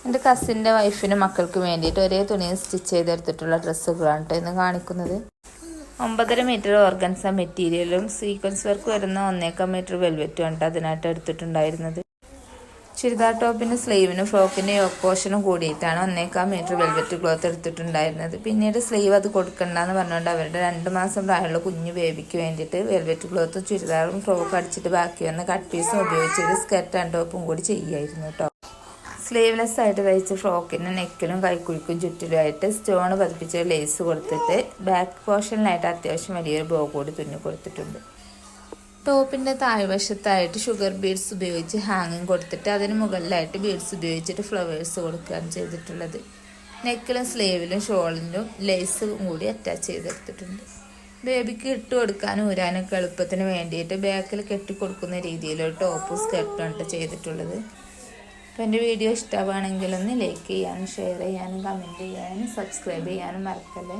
എൻ്റെ കസിൻ്റെ വൈഫിനും മക്കൾക്കും വേണ്ടിയിട്ട് ഒരേ തുണിയിൽ സ്റ്റിച്ച് ചെയ്തെടുത്തിട്ടുള്ള ഡ്രസ്സുകളാണ് കേട്ടോ ഇന്ന് കാണിക്കുന്നത്. 9.5 മീറ്റർ ഓർഗൻസ മെറ്റീരിയലും സീക്വൻസ് വർക്ക് വരുന്ന 1.25 മീറ്റർ വെൽവെറ്റും ആണ് അതിനായിട്ട് എടുത്തിട്ടുണ്ടായിരുന്നത്. ചുരിദാർ ടോപ്പിൻ്റെ സ്ലീവിനും ഫ്രോക്കിൻ്റെ യോക്ക് പോർഷനും കൂടിയിട്ടാണ് 1.25 മീറ്റർ വെൽവെറ്റ് ക്ലോത്ത് എടുത്തിട്ടുണ്ടായിരുന്നത്. പിന്നീട് സ്ലീവ് അത് കൊടുക്കണ്ടെന്ന് പറഞ്ഞുകൊണ്ട് അവരുടെ 2 മാസം പ്രായമുള്ള കുഞ്ഞു ബേബിക്ക് വേണ്ടിയിട്ട് വെൽവെറ്റ് ക്ലോത്ത് ചുരിദാറും ഫ്രോക്ക് അടിച്ചിട്ട് ബാക്കി വന്ന് കട്ട് പീസും ഉപയോഗിച്ചത് സ്കർട്ട് ആൻഡ് ടോപ്പും കൂടി ചെയ്യായിരുന്നു കേട്ടോ. സ്ലീവ്ലെസ് ആയിട്ട് തയ്ച്ച ഫ്രോക്കിന് നെക്കിലും കൈക്കുഴിക്കും ചുറ്റിലുമായിട്ട് സ്റ്റോൺ പതിപ്പിച്ച ലേസ് കൊടുത്തിട്ട് ബാക്ക് പോർഷനിലായിട്ട് അത്യാവശ്യം വലിയൊരു ബോ കൂടി തുന്നി കൊടുത്തിട്ടുണ്ട്. ടോപ്പിൻ്റെ താഴ്വശത്തായിട്ട് ഷുഗർ ബീഡ്സ് ഉപയോഗിച്ച് ഹാങ്ങിങ് കൊടുത്തിട്ട് അതിന് മുകളിലായിട്ട് ബീഡ്സ് ഉപയോഗിച്ചിട്ട് ഫ്ലവേഴ്സ് കൊടുക്കുകയാണ് ചെയ്തിട്ടുള്ളത്. നെക്കിലും സ്ലീവിലും ഷോളിലും ലേസ് കൂടി അറ്റാച്ച് ചെയ്തെടുത്തിട്ടുണ്ട്. ബേബിക്ക് ഇട്ട് കൊടുക്കാനും ഊരാനൊക്കെ എളുപ്പത്തിന് വേണ്ടിയിട്ട് ബാക്കിൽ കെട്ടിക്കൊടുക്കുന്ന രീതിയിലൊരു ടോപ്പും സ്കർട്ടും ചെയ്തിട്ടുള്ളത്. അപ്പോൾ എൻ്റെ വീഡിയോ ഇഷ്ടമാവുകയാണെങ്കിൽ ഒന്ന് ലൈക്ക് ചെയ്യാനും ഷെയർ ചെയ്യാനും കമൻറ്റ് ചെയ്യാനും സബ്സ്ക്രൈബ് ചെയ്യാനും മറക്കല്ലേ.